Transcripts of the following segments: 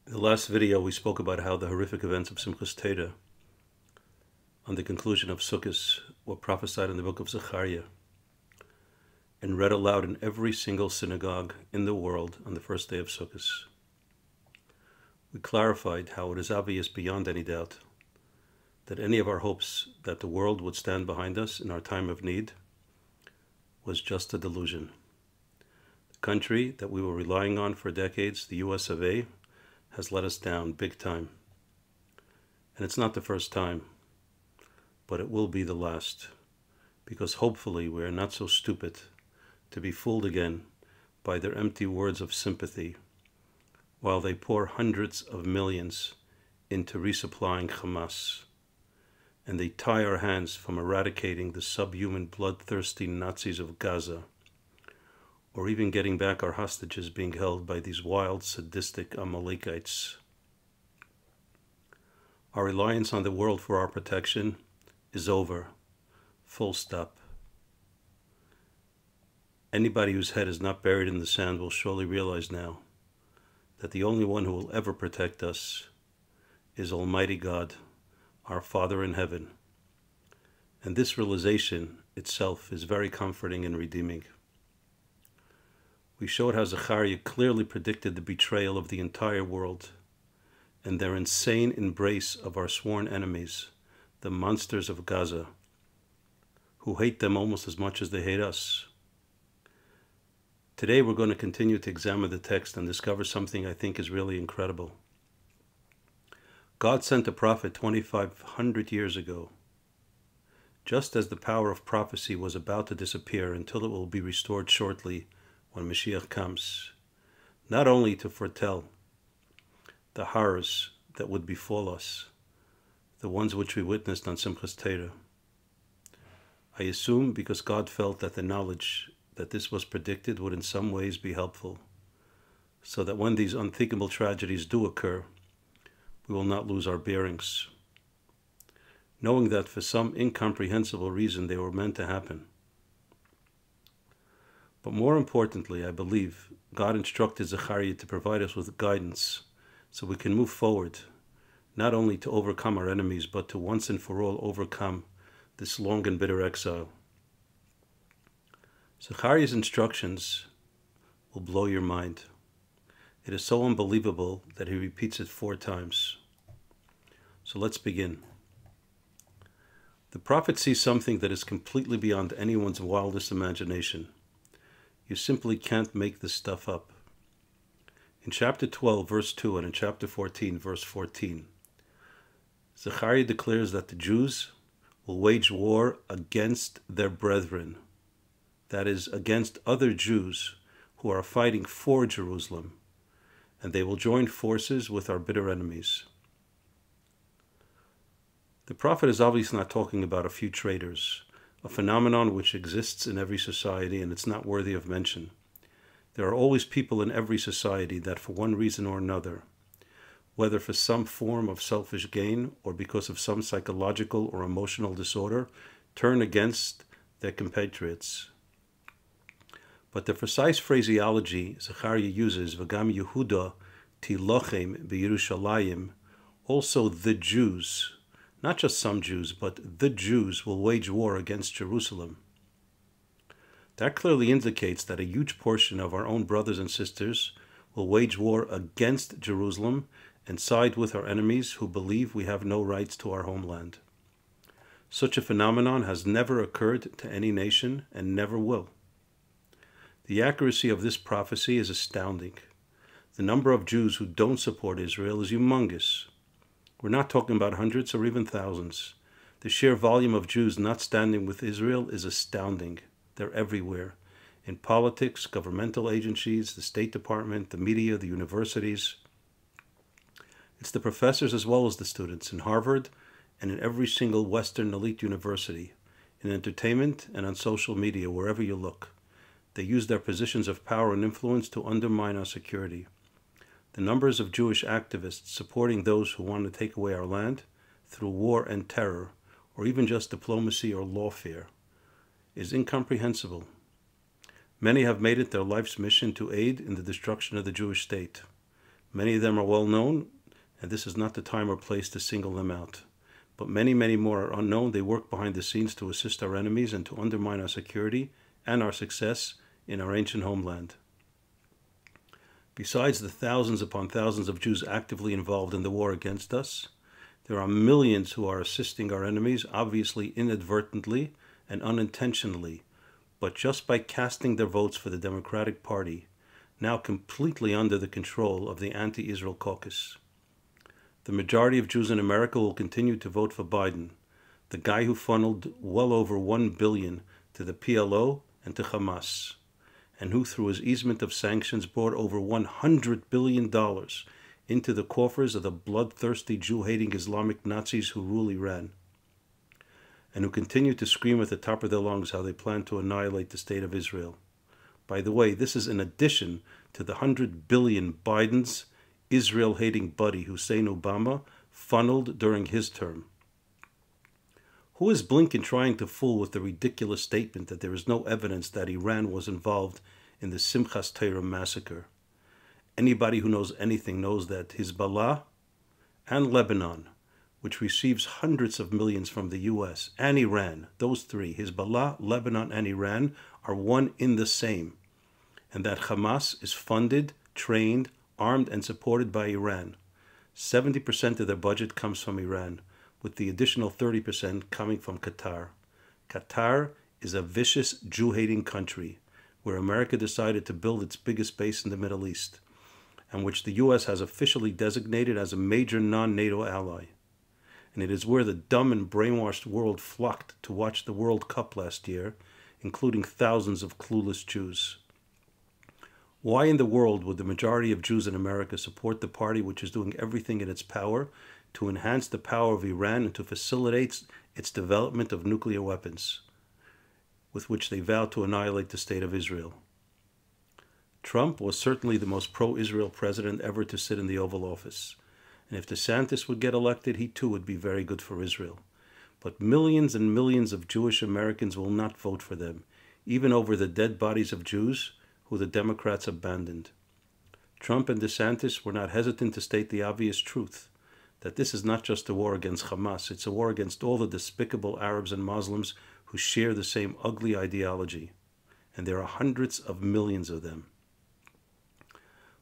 In the last video, we spoke about how the horrific events of Simchas Torah on the conclusion of Sukkot were prophesied in the book of Zechariah and read aloud in every single synagogue in the world on the first day of Sukkot. We clarified how it is obvious beyond any doubt that any of our hopes that the world would stand behind us in our time of need was just a delusion. The country that we were relying on for decades, the US of A, has let us down big time. And it's not the first time, but it will be the last, because hopefully we are not so stupid to be fooled again by their empty words of sympathy while they pour hundreds of millions into resupplying Hamas, and they tie our hands from eradicating the subhuman, bloodthirsty Nazis of Gaza, or even getting back our hostages being held by these wild, sadistic Amalekites. Our reliance on the world for our protection is over. Full stop. Anybody whose head is not buried in the sand will surely realize now that the only one who will ever protect us is Almighty God, our Father in heaven. And this realization itself is very comforting and redeeming. We showed how Zechariah clearly predicted the betrayal of the entire world and their insane embrace of our sworn enemies, the monsters of Gaza, who hate them almost as much as they hate us. Today we're going to continue to examine the text and discover something I think is really incredible. God sent a prophet 2,500 years ago, just as the power of prophecy was about to disappear until it will be restored shortly when Mashiach comes, not only to foretell the horrors that would befall us, the ones which we witnessed on Simchas Torah. I assume because God felt that the knowledge that this was predicted would in some ways be helpful, so that when these unthinkable tragedies do occur, we will not lose our bearings, knowing that for some incomprehensible reason they were meant to happen. But more importantly, I believe God instructed Zechariah to provide us with guidance so we can move forward, not only to overcome our enemies, but to once and for all overcome this long and bitter exile. Zechariah's instructions will blow your mind. It is so unbelievable that he repeats it 4 times. So let's begin. The prophet sees something that is completely beyond anyone's wildest imagination. You simply can't make this stuff up. In chapter 12, verse 2, and in chapter 14, verse 14, Zechariah declares that the Jews will wage war against their brethren, that is, against other Jews who are fighting for Jerusalem, and they will join forces with our bitter enemies. The prophet is obviously not talking about a few traitors, a phenomenon which exists in every society, and it's not worthy of mention. There are always people in every society that for one reason or another, whether for some form of selfish gain or because of some psychological or emotional disorder, turn against their compatriots. But the precise phraseology Zechariah uses, V'gam Yehuda tilochem b'Yerushalayim, also the Jews, not just some Jews, but the Jews will wage war against Jerusalem. That clearly indicates that a huge portion of our own brothers and sisters will wage war against Jerusalem and side with our enemies who believe we have no rights to our homeland. Such a phenomenon has never occurred to any nation and never will. The accuracy of this prophecy is astounding. The number of Jews who don't support Israel is humongous. We're not talking about hundreds or even thousands. The sheer volume of Jews not standing with Israel is astounding. They're everywhere. In politics, governmental agencies, the State Department, the media, the universities. It's the professors as well as the students in Harvard and in every single Western elite university, in entertainment and on social media, wherever you look. They use their positions of power and influence to undermine our security. The numbers of Jewish activists supporting those who want to take away our land through war and terror, or even just diplomacy or lawfare, is incomprehensible. Many have made it their life's mission to aid in the destruction of the Jewish state. Many of them are well known, and this is not the time or place to single them out. But many, many more are unknown. They work behind the scenes to assist our enemies and to undermine our security and our success in our ancient homeland. Besides the thousands upon thousands of Jews actively involved in the war against us, there are millions who are assisting our enemies, obviously inadvertently and unintentionally, but just by casting their votes for the Democratic Party, now completely under the control of the anti-Israel caucus. The majority of Jews in America will continue to vote for Biden, the guy who funneled well over $1 billion to the PLO and to Hamas, and who through his easement of sanctions brought over $100 billion into the coffers of the bloodthirsty Jew-hating Islamic Nazis who rule Iran, and who continue to scream at the top of their lungs how they plan to annihilate the state of Israel. By the way, this is in addition to the $100 billion Biden's Israel-hating buddy Hussein Obama funneled during his term. Who is Blinken trying to fool with the ridiculous statement that there is no evidence that Iran was involved in the Simchas Torah massacre? Anybody who knows anything knows that Hezbollah and Lebanon, which receives hundreds of millions from the U.S., and Iran, those three, Hezbollah, Lebanon, and Iran, are one in the same, and that Hamas is funded, trained, armed, and supported by Iran. 70% of their budget comes from Iran, with the additional 30% coming from Qatar. Qatar is a vicious Jew-hating country where America decided to build its biggest base in the Middle East, and which the U.S. has officially designated as a major non-NATO ally. And it is where the dumb and brainwashed world flocked to watch the World Cup last year, including thousands of clueless Jews. Why in the world would the majority of Jews in America support the party which is doing everything in its power to enhance the power of Iran and to facilitate its development of nuclear weapons, with which they vow to annihilate the state of Israel? Trump was certainly the most pro-Israel president ever to sit in the Oval Office. And if DeSantis would get elected, he too would be very good for Israel. But millions and millions of Jewish Americans will not vote for them, even over the dead bodies of Jews who the Democrats abandoned. Trump and DeSantis were not hesitant to state the obvious truth, that this is not just a war against Hamas, it's a war against all the despicable Arabs and Muslims who share the same ugly ideology. And there are hundreds of millions of them.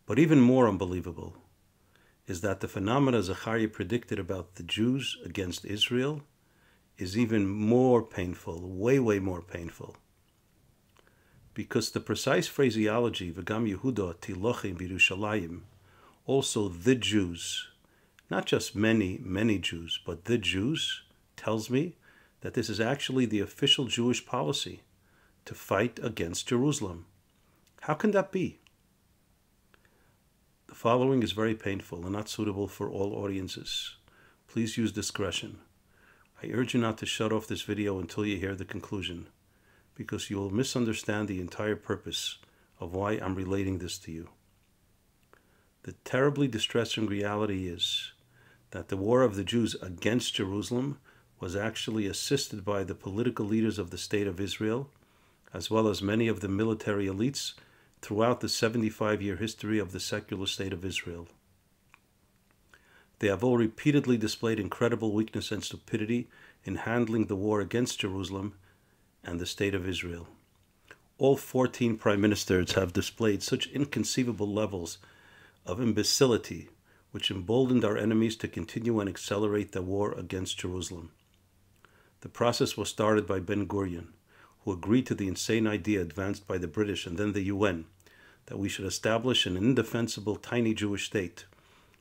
But even more unbelievable is that the phenomena Zechariah predicted about the Jews against Israel is even more painful, way, way more painful. Because the precise phraseology, V'gam Yehuda tilochim b'Yerushalayim, also the Jews, not just many, many Jews, but the Jews, tells me that this is actually the official Jewish policy, to fight against Jerusalem. How can that be? The following is very painful and not suitable for all audiences. Please use discretion. I urge you not to shut off this video until you hear the conclusion, because you will misunderstand the entire purpose of why I'm relating this to you. The terribly distressing reality is that the war of the Jews against Jerusalem was actually assisted by the political leaders of the State of Israel, as well as many of the military elites throughout the 75-year history of the secular State of Israel. They have all repeatedly displayed incredible weakness and stupidity in handling the war against Jerusalem and the State of Israel. All 14 prime ministers have displayed such inconceivable levels of imbecility, which emboldened our enemies to continue and accelerate the war against Jerusalem. The process was started by Ben-Gurion, who agreed to the insane idea advanced by the British and then the UN, that we should establish an indefensible tiny Jewish state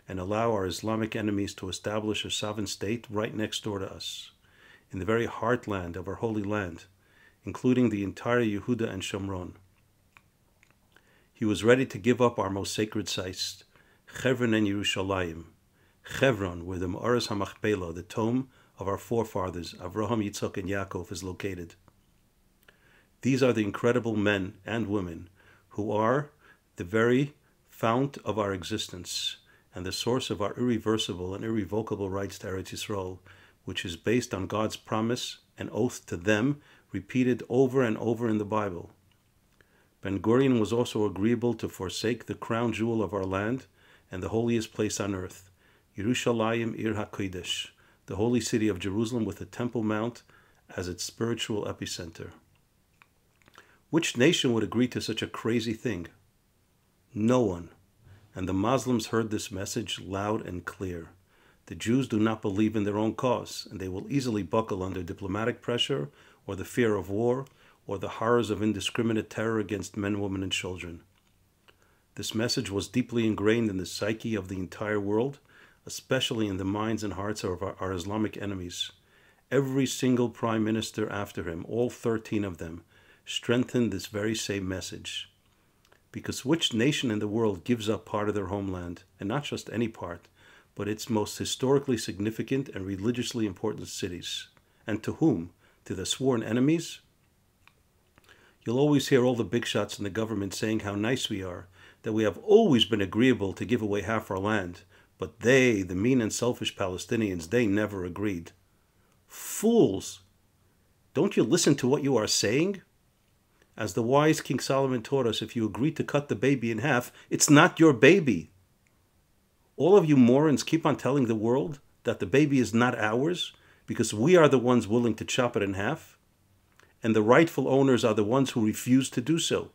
and allow our Islamic enemies to establish a sovereign state right next door to us, in the very heartland of our Holy Land, including the entire Yehuda and Shomron. He was ready to give up our most sacred sites, Hebron and Yerushalayim. Hebron, where the Ma'aras HaMachpelah, the tomb of our forefathers, Avraham, Yitzhak, and Yaakov, is located. These are the incredible men and women who are the very fount of our existence and the source of our irreversible and irrevocable rights to Eretz Yisrael, which is based on God's promise and oath to them, repeated over and over in the Bible. Ben-Gurion was also agreeable to forsake the crown jewel of our land and the holiest place on earth, Yerushalayim Ir HaKodesh, the holy city of Jerusalem with the Temple Mount as its spiritual epicenter. Which nation would agree to such a crazy thing? No one. And the Muslims heard this message loud and clear. The Jews do not believe in their own cause, and they will easily buckle under diplomatic pressure, or the fear of war, or the horrors of indiscriminate terror against men, women, and children. This message was deeply ingrained in the psyche of the entire world, especially in the minds and hearts of our Islamic enemies. Every single prime minister after him, all 13 of them, strengthened this very same message. Because which nation in the world gives up part of their homeland, and not just any part, but its most historically significant and religiously important cities? And to whom? To the sworn enemies? You'll always hear all the big shots in the government saying how nice we are, that we have always been agreeable to give away half our land, but they, the mean and selfish Palestinians, they never agreed. Fools! Don't you listen to what you are saying? As the wise King Solomon taught us, if you agree to cut the baby in half, it's not your baby. All of you morons keep on telling the world that the baby is not ours because we are the ones willing to chop it in half, and the rightful owners are the ones who refuse to do so.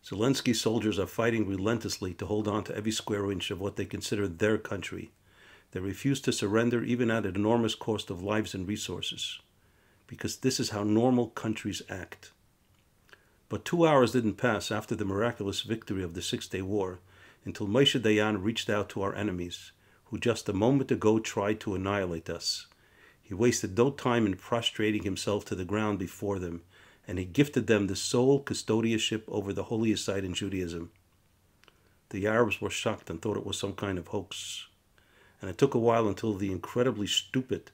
Zelensky's soldiers are fighting relentlessly to hold on to every square inch of what they consider their country. They refuse to surrender even at an enormous cost of lives and resources, because this is how normal countries act. But 2 hours didn't pass after the miraculous victory of the Six-Day War until Moshe Dayan reached out to our enemies, who just a moment ago tried to annihilate us. He wasted no time in prostrating himself to the ground before them, and he gifted them the sole custodianship over the holiest site in Judaism. The Arabs were shocked and thought it was some kind of hoax. And it took a while until the incredibly stupidity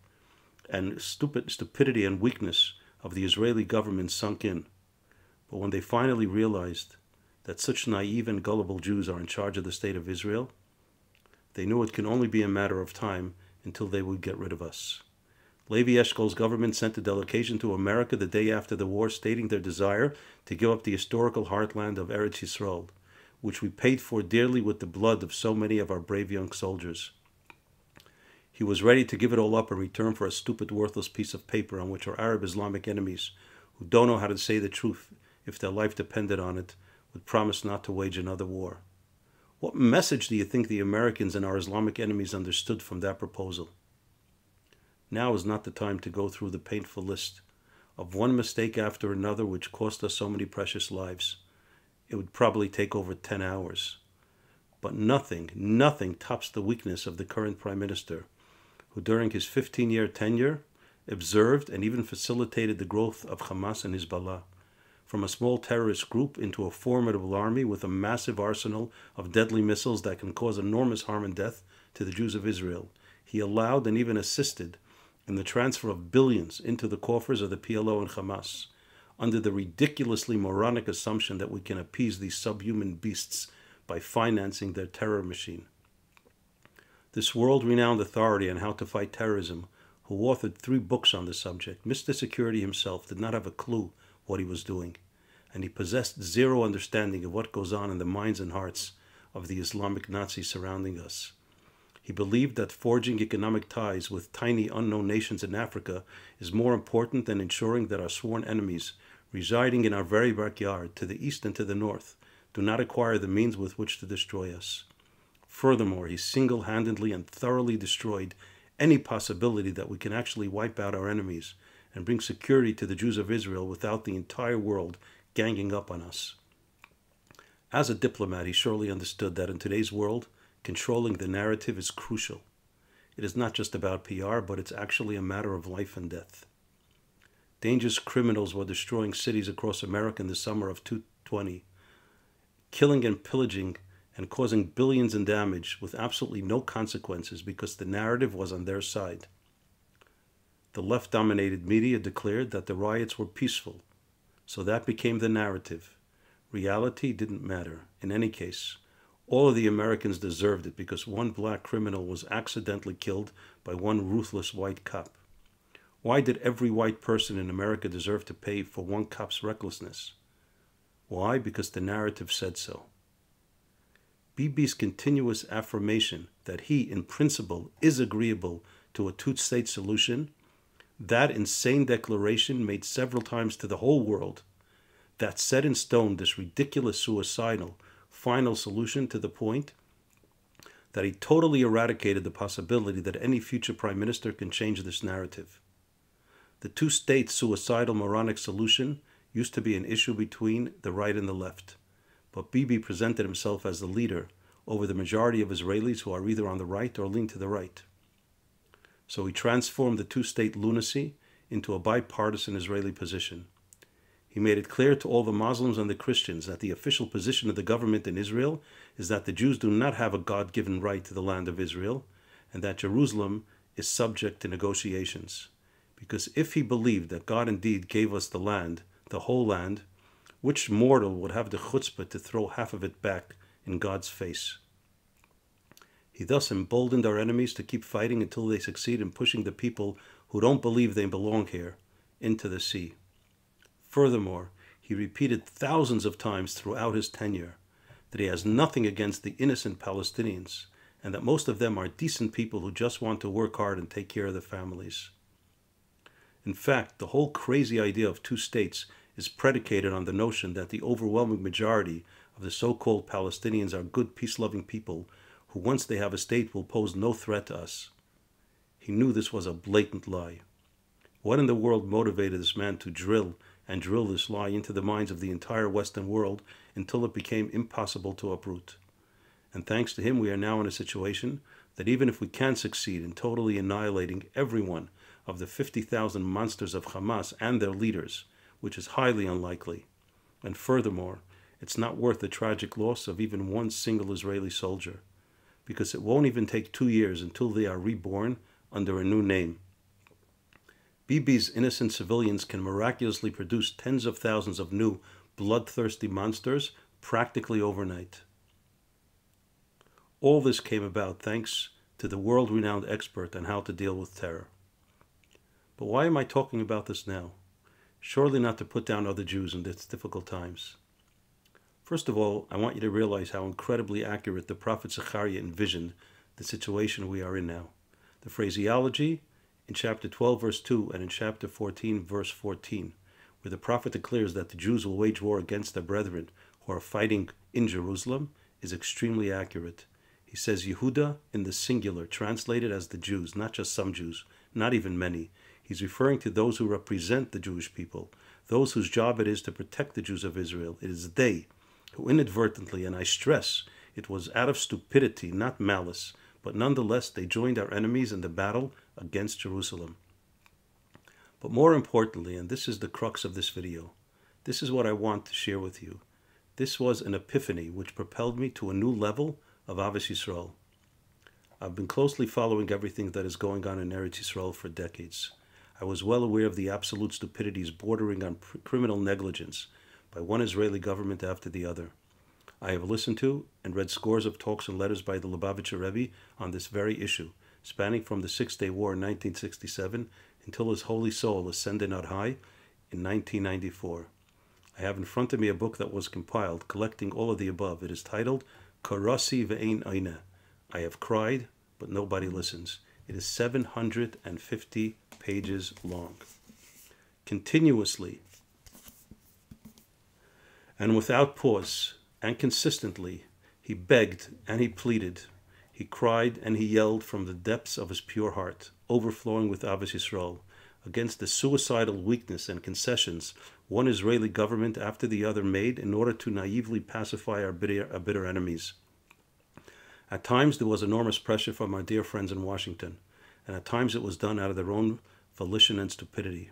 and weakness of the Israeli government sunk in. But when they finally realized that such naive and gullible Jews are in charge of the state of Israel, they knew it can only be a matter of time until they would get rid of us. Levi Eshkol's government sent a delegation to America the day after the war, stating their desire to give up the historical heartland of Eretz Yisrael, which we paid for dearly with the blood of so many of our brave young soldiers. He was ready to give it all up in return for a stupid, worthless piece of paper on which our Arab Islamic enemies, who don't know how to say the truth if their life depended on it, would promise not to wage another war. What message do you think the Americans and our Islamic enemies understood from that proposal? Now is not the time to go through the painful list of one mistake after another which cost us so many precious lives. It would probably take over 10 hours. But nothing tops the weakness of the current Prime Minister, who during his 15-year tenure observed and even facilitated the growth of Hamas and Hezbollah, from a small terrorist group into a formidable army with a massive arsenal of deadly missiles that can cause enormous harm and death to the Jews of Israel. He allowed and even assisted in the transfer of billions into the coffers of the PLO and Hamas, under the ridiculously moronic assumption that we can appease these subhuman beasts by financing their terror machine. This world-renowned authority on how to fight terrorism, who authored 3 books on the subject, Mr. Security himself did not have a clue what he was doing, and he possessed zero understanding of what goes on in the minds and hearts of the Islamic Nazis surrounding us. He believed that forging economic ties with tiny unknown nations in Africa is more important than ensuring that our sworn enemies, residing in our very backyard, to the east and to the north, do not acquire the means with which to destroy us. Furthermore, he single-handedly and thoroughly destroyed any possibility that we can actually wipe out our enemies and bring security to the Jews of Israel without the entire world ganging up on us. As a diplomat, he surely understood that in today's world, controlling the narrative is crucial. It is not just about PR, but it's actually a matter of life and death. Dangerous criminals were destroying cities across America in the summer of 2020, killing and pillaging and causing billions in damage with absolutely no consequences because the narrative was on their side. The left-dominated media declared that the riots were peaceful, so that became the narrative. Reality didn't matter. In any case, all of the Americans deserved it because one black criminal was accidentally killed by one ruthless white cop. Why did every white person in America deserve to pay for one cop's recklessness? Why? Because the narrative said so. Bibi's continuous affirmation that he, in principle, is agreeable to a two-state solution, that insane declaration made several times to the whole world, that set in stone this ridiculous, suicidal, final solution to the point that he totally eradicated the possibility that any future prime minister can change this narrative. The two-state suicidal moronic solution used to be an issue between the right and the left, but Bibi presented himself as the leader over the majority of Israelis who are either on the right or lean to the right. So he transformed the two-state lunacy into a bipartisan Israeli position. He made it clear to all the Muslims and the Christians that the official position of the government in Israel is that the Jews do not have a God-given right to the land of Israel, and that Jerusalem is subject to negotiations. Because if he believed that God indeed gave us the land, the whole land, which mortal would have the chutzpah to throw half of it back in God's face? He thus emboldened our enemies to keep fighting until they succeed in pushing the people who don't believe they belong here into the sea. Furthermore, he repeated thousands of times throughout his tenure that he has nothing against the innocent Palestinians, and that most of them are decent people who just want to work hard and take care of their families. In fact, the whole crazy idea of two states is predicated on the notion that the overwhelming majority of the so-called Palestinians are good, peace-loving people who, once they have a state, will pose no threat to us. He knew this was a blatant lie. What in the world motivated this man to drill this lie into the minds of the entire Western world until it became impossible to uproot? And thanks to him, we are now in a situation that even if we can succeed in totally annihilating every one of the 50,000 monsters of Hamas and their leaders, which is highly unlikely, and furthermore, it's not worth the tragic loss of even one single Israeli soldier, because it won't even take 2 years until they are reborn under a new name. Bibi's innocent civilians can miraculously produce tens of thousands of new bloodthirsty monsters practically overnight. All this came about thanks to the world-renowned expert on how to deal with terror. But why am I talking about this now? Surely not to put down other Jews in these difficult times. First of all, I want you to realize how incredibly accurate the prophet Zechariah envisioned the situation we are in now. The phraseology in chapter 12, verse 2, and in chapter 14, verse 14, where the prophet declares that the Jews will wage war against their brethren who are fighting in Jerusalem, is extremely accurate. He says Yehuda in the singular, translated as the Jews, not just some Jews, not even many. He's referring to those who represent the Jewish people, those whose job it is to protect the Jews of Israel. It is they who inadvertently, and I stress, it was out of stupidity, not malice, but nonetheless they joined our enemies in the battle against Jerusalem. But more importantly, and this is the crux of this video, this is what I want to share with you. This was an epiphany which propelled me to a new level of Ahavas Yisrael. I've been closely following everything that is going on in Eretz Yisrael for decades. I was well aware of the absolute stupidities bordering on criminal negligence by one Israeli government after the other. I have listened to and read scores of talks and letters by the Lubavitcher Rebbe on this very issue, spanning from the Six-Day War in 1967 until his holy soul ascended on high in 1994. I have in front of me a book that was compiled, collecting all of the above. It is titled Karasi Ve'ein Oina. I have cried, but nobody listens. It is 750 pages long. Continuously and without pause and consistently, he begged and he pleaded. He cried and he yelled from the depths of his pure heart, overflowing with Ahavas Yisrael, against the suicidal weakness and concessions one Israeli government after the other made in order to naively pacify our bitter enemies. At times there was enormous pressure from our dear friends in Washington, and at times it was done out of their own volition and stupidity.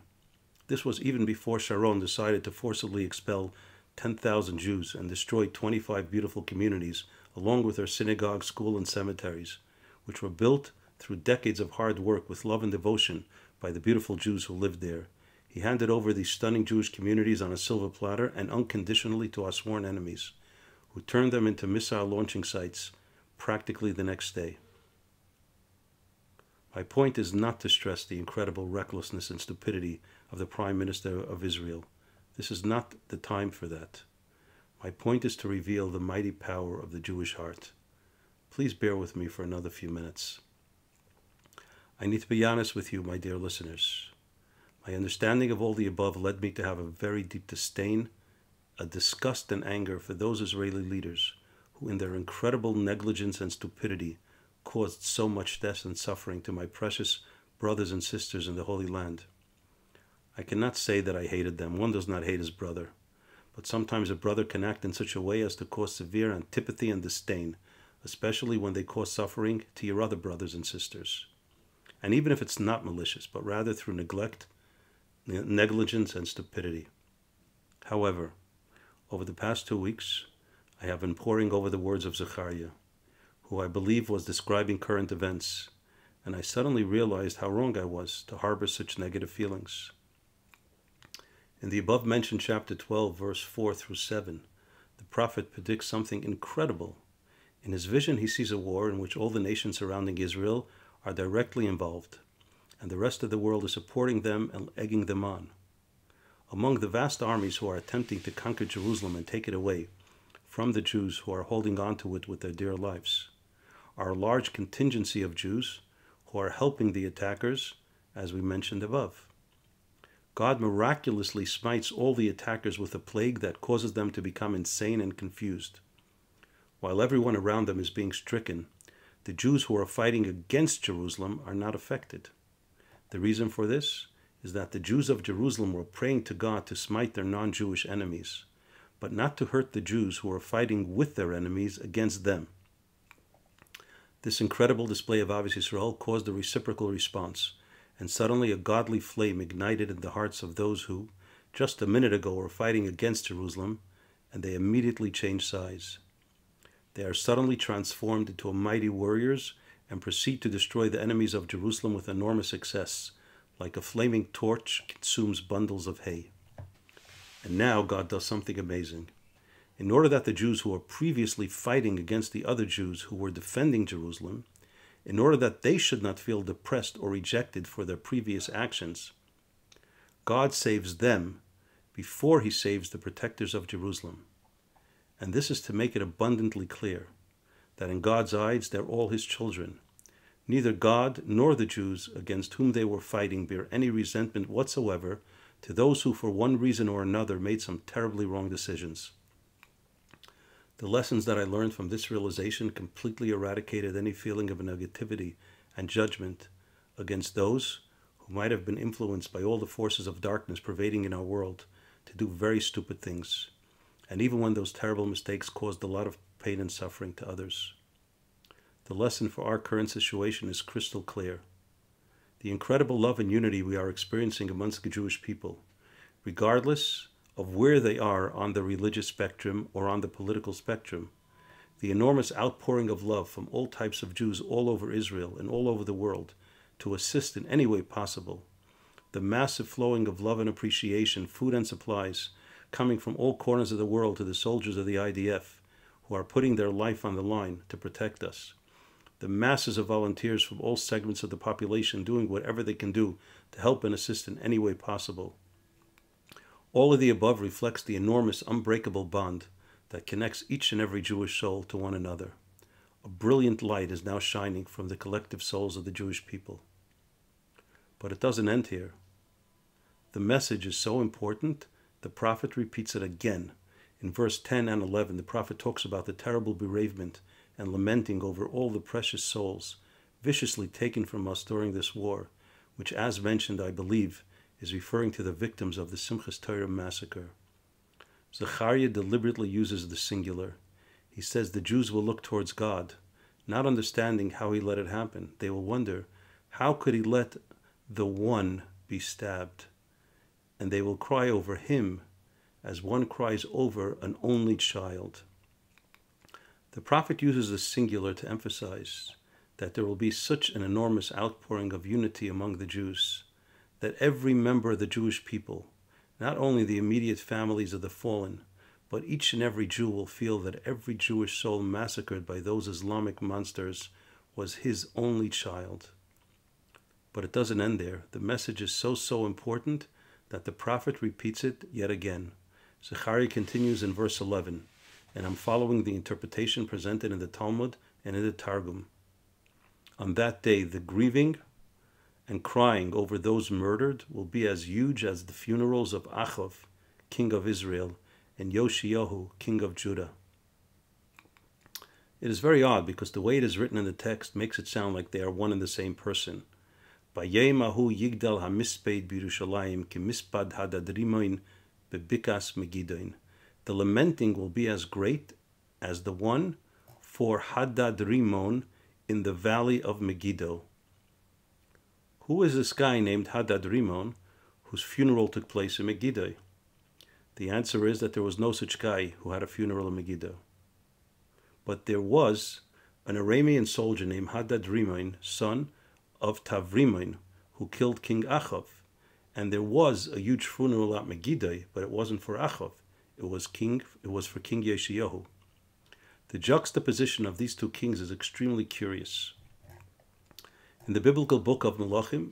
This was even before Sharon decided to forcibly expel 10,000 Jews and destroy 25 beautiful communities, along with their synagogue, school, and cemeteries, which were built through decades of hard work with love and devotion by the beautiful Jews who lived there. He handed over these stunning Jewish communities on a silver platter and unconditionally to our sworn enemies, who turned them into missile launching sites practically the next day. My point is not to stress the incredible recklessness and stupidity of the Prime Minister of Israel. This is not the time for that. My point is to reveal the mighty power of the Jewish heart. Please bear with me for another few minutes. I need to be honest with you, my dear listeners. My understanding of all the above led me to have a very deep disdain, a disgust and anger for those Israeli leaders who, in their incredible negligence and stupidity, caused so much death and suffering to my precious brothers and sisters in the Holy Land. I cannot say that I hated them. One does not hate his brother. But sometimes a brother can act in such a way as to cause severe antipathy and disdain, especially when they cause suffering to your other brothers and sisters. And even if it's not malicious, but rather through neglect, negligence, and stupidity. However, over the past 2 weeks, I have been poring over the words of Zechariah, who I believe was describing current events, and I suddenly realized how wrong I was to harbor such negative feelings. In the above-mentioned chapter 12, verse 4 through 7, the prophet predicts something incredible. In his vision, he sees a war in which all the nations surrounding Israel are directly involved, and the rest of the world is supporting them and egging them on. Among the vast armies who are attempting to conquer Jerusalem and take it away from the Jews who are holding on to it with their dear lives, are a large contingency of Jews who are helping the attackers, as we mentioned above. God miraculously smites all the attackers with a plague that causes them to become insane and confused. While everyone around them is being stricken, the Jews who are fighting against Jerusalem are not affected. The reason for this is that the Jews of Jerusalem were praying to God to smite their non-Jewish enemies, but not to hurt the Jews who are fighting with their enemies against them. This incredible display of Ahavas Yisrael caused a reciprocal response, and suddenly a godly flame ignited in the hearts of those who, just a minute ago, were fighting against Jerusalem, and they immediately changed sides. They are suddenly transformed into mighty warriors and proceed to destroy the enemies of Jerusalem with enormous success, like a flaming torch consumes bundles of hay. And now God does something amazing. In order that the Jews who were previously fighting against the other Jews who were defending Jerusalem, in order that they should not feel depressed or rejected for their previous actions, God saves them before he saves the protectors of Jerusalem. And this is to make it abundantly clear that in God's eyes they're all his children. Neither God nor the Jews against whom they were fighting bear any resentment whatsoever to those who for one reason or another made some terribly wrong decisions. The lessons that I learned from this realization completely eradicated any feeling of negativity and judgment against those who might have been influenced by all the forces of darkness pervading in our world to do very stupid things, and even when those terrible mistakes caused a lot of pain and suffering to others. The lesson for our current situation is crystal clear. The incredible love and unity we are experiencing amongst the Jewish people, regardless of where they are on the religious spectrum or on the political spectrum, the enormous outpouring of love from all types of Jews all over Israel and all over the world to assist in any way possible, the massive flowing of love and appreciation, food and supplies, coming from all corners of the world to the soldiers of the IDF who are putting their life on the line to protect us, the masses of volunteers from all segments of the population doing whatever they can do to help and assist in any way possible. All of the above reflects the enormous, unbreakable bond that connects each and every Jewish soul to one another. A brilliant light is now shining from the collective souls of the Jewish people. But it doesn't end here. The message is so important, the prophet repeats it again. In verse 10 and 11, the prophet talks about the terrible bereavement and lamenting over all the precious souls viciously taken from us during this war, which, as mentioned, I believe, is referring to the victims of the Simchas Torah massacre. Zechariah deliberately uses the singular. He says the Jews will look towards God, not understanding how he let it happen. They will wonder, how could he let the one be stabbed? And they will cry over him as one cries over an only child. The prophet uses the singular to emphasize that there will be such an enormous outpouring of unity among the Jews, that every member of the Jewish people, not only the immediate families of the fallen, but each and every Jew will feel that every Jewish soul massacred by those Islamic monsters was his only child. But it doesn't end there. The message is so important that the prophet repeats it yet again. Zechariah continues in verse 11, and I'm following the interpretation presented in the Talmud and in the Targum. On that day, the grieving and crying over those murdered will be as huge as the funerals of Achav, king of Israel, and Yoshiyahu, king of Judah. It is very odd because the way it is written in the text makes it sound like they are one and the same person. Bayemahu yigdal hamisped b'Yerushalayim kimispad hadadrimoin bebikas Megiddoin. The lamenting will be as great as the one for Hadad Rimon in the valley of Megiddo. Who is this guy named Hadad Rimon whose funeral took place in Megiddo? The answer is that there was no such guy who had a funeral in Megiddo. But there was an Aramean soldier named Hadad Rimon, son of Tavrimon, who killed King Achav. And there was a huge funeral at Megiddo, but it wasn't for Achav. It was for King Yoshiyahu. The juxtaposition of these two kings is extremely curious. In the biblical book of Melachim,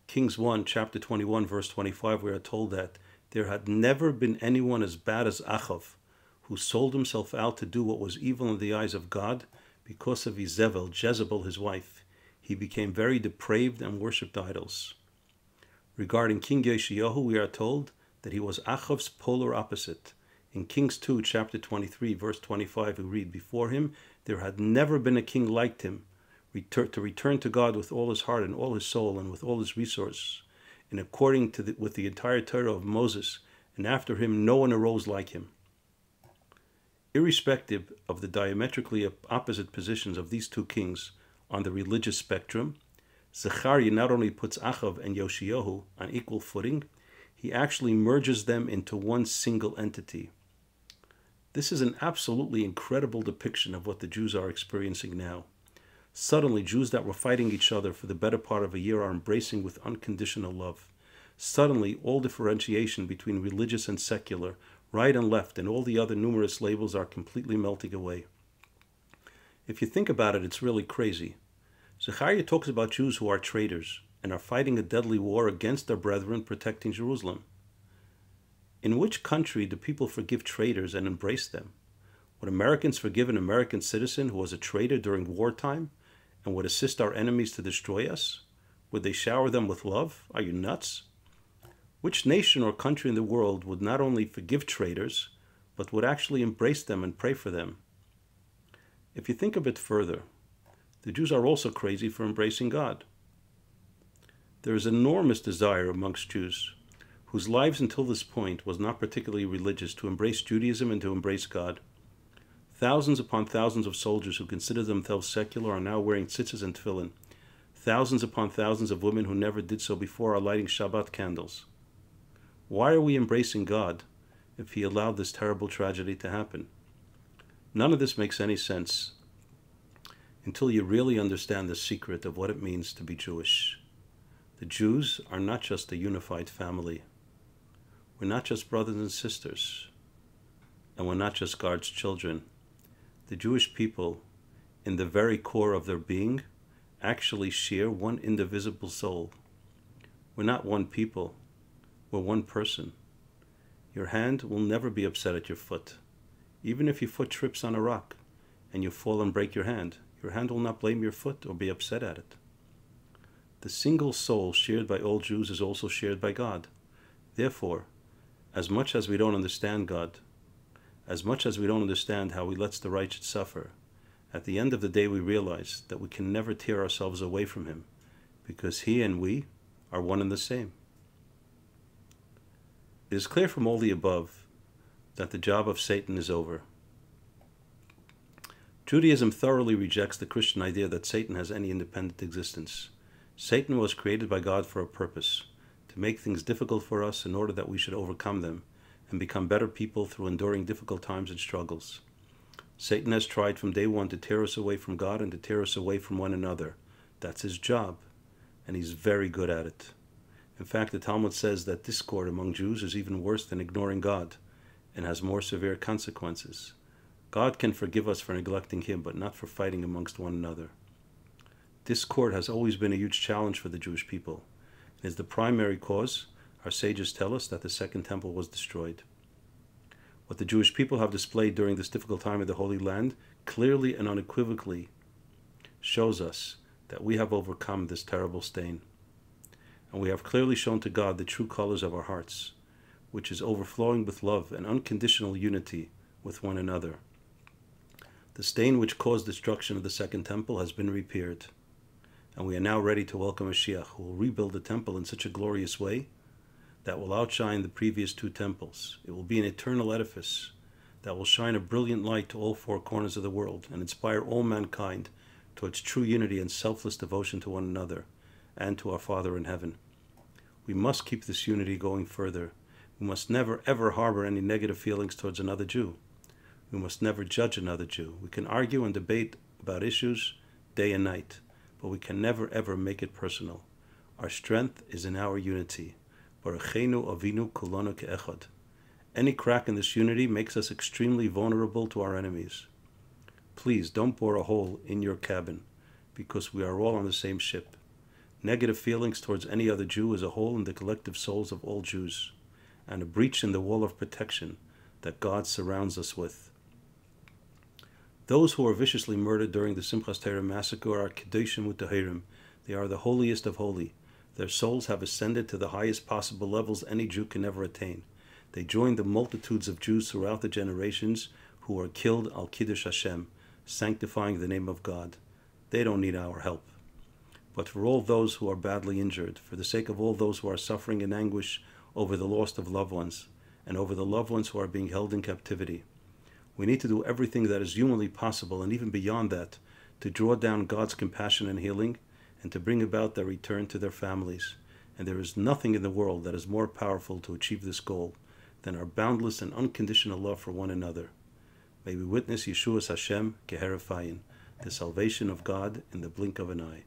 Kings 1, chapter 21, verse 25, we are told that there had never been anyone as bad as Achav, who sold himself out to do what was evil in the eyes of God because of Jezebel, his wife. He became very depraved and worshipped idols. Regarding King Yoshiyahu, we are told that he was Achav's polar opposite. In Kings 2, chapter 23, verse 25, we read, "Before him there had never been a king like him, to return to God with all his heart and all his soul and with all his resources, and according to with the entire Torah of Moses, and after him no one arose like him." Irrespective of the diametrically opposite positions of these two kings on the religious spectrum, Zechariah not only puts Achav and Yoshiyahu on equal footing, he actually merges them into one single entity. This is an absolutely incredible depiction of what the Jews are experiencing now. Suddenly, Jews that were fighting each other for the better part of a year are embracing with unconditional love. Suddenly, all differentiation between religious and secular, right and left, and all the other numerous labels are completely melting away. If you think about it, it's really crazy. Zechariah talks about Jews who are traitors and are fighting a deadly war against their brethren protecting Jerusalem. In which country do people forgive traitors and embrace them? Would Americans forgive an American citizen who was a traitor during wartime and would assist our enemies to destroy us? Would they shower them with love? Are you nuts? Which nation or country in the world would not only forgive traitors, but would actually embrace them and pray for them? If you think a bit further, the Jews are also crazy for embracing God. There is enormous desire amongst Jews, whose lives until this point was not particularly religious, to embrace Judaism and to embrace God. Thousands upon thousands of soldiers who consider themselves secular are now wearing tzitzis and tefillin. Thousands upon thousands of women who never did so before are lighting Shabbat candles. Why are we embracing God if He allowed this terrible tragedy to happen? None of this makes any sense until you really understand the secret of what it means to be Jewish. The Jews are not just a unified family. We're not just brothers and sisters, and we're not just God's children. The Jewish people, in the very core of their being, actually share one indivisible soul. We're not one people. We're one person. Your hand will never be upset at your foot. Even if your foot trips on a rock and you fall and break your hand will not blame your foot or be upset at it. The single soul shared by all Jews is also shared by God. Therefore, as much as we don't understand God, as much as we don't understand how He lets the righteous suffer, at the end of the day we realize that we can never tear ourselves away from Him, because He and we are one and the same. It is clear from all the above that the job of Satan is over. Judaism thoroughly rejects the Christian idea that Satan has any independent existence. Satan was created by God for a purpose, to make things difficult for us in order that we should overcome them and become better people through enduring difficult times and struggles. Satan has tried from day one to tear us away from God and to tear us away from one another. That's his job, and he's very good at it. In fact, the Talmud says that discord among Jews is even worse than ignoring God and has more severe consequences. God can forgive us for neglecting Him, but not for fighting amongst one another. Discord has always been a huge challenge for the Jewish people. It is the primary cause, our sages tell us, that the Second Temple was destroyed. What the Jewish people have displayed during this difficult time in the Holy Land clearly and unequivocally shows us that we have overcome this terrible stain. And we have clearly shown to God the true colors of our hearts, which is overflowing with love and unconditional unity with one another. The stain which caused destruction of the Second Temple has been repaired, and we are now ready to welcome Mashiach, who will rebuild the temple in such a glorious way that will outshine the previous two temples. It will be an eternal edifice that will shine a brilliant light to all four corners of the world and inspire all mankind towards true unity and selfless devotion to one another and to our Father in heaven. We must keep this unity going further. We must never ever harbor any negative feelings towards another Jew. We must never judge another Jew. We can argue and debate about issues day and night, but we can never ever make it personal. Our strength is in our unity. Baruchenu Avinu Kulanu Ke'echad. Any crack in this unity makes us extremely vulnerable to our enemies. Please don't bore a hole in your cabin, because we are all on the same ship. Negative feelings towards any other Jew is a hole in the collective souls of all Jews, and a breach in the wall of protection that God surrounds us with. Those who were viciously murdered during the Simchas Torah massacre are Kedoshim U'Tahirim. They are the holiest of holy. Their souls have ascended to the highest possible levels any Jew can ever attain. They joined the multitudes of Jews throughout the generations who were killed al Kiddush Hashem, sanctifying the name of God. They don't need our help. But for all those who are badly injured, for the sake of all those who are suffering in anguish over the loss of loved ones, and over the loved ones who are being held in captivity, we need to do everything that is humanly possible, and even beyond that, to draw down God's compassion and healing, and to bring about their return to their families. And there is nothing in the world that is more powerful to achieve this goal than our boundless and unconditional love for one another. May we witness Yeshuas Hashem Keheref Ayin, the salvation of God in the blink of an eye.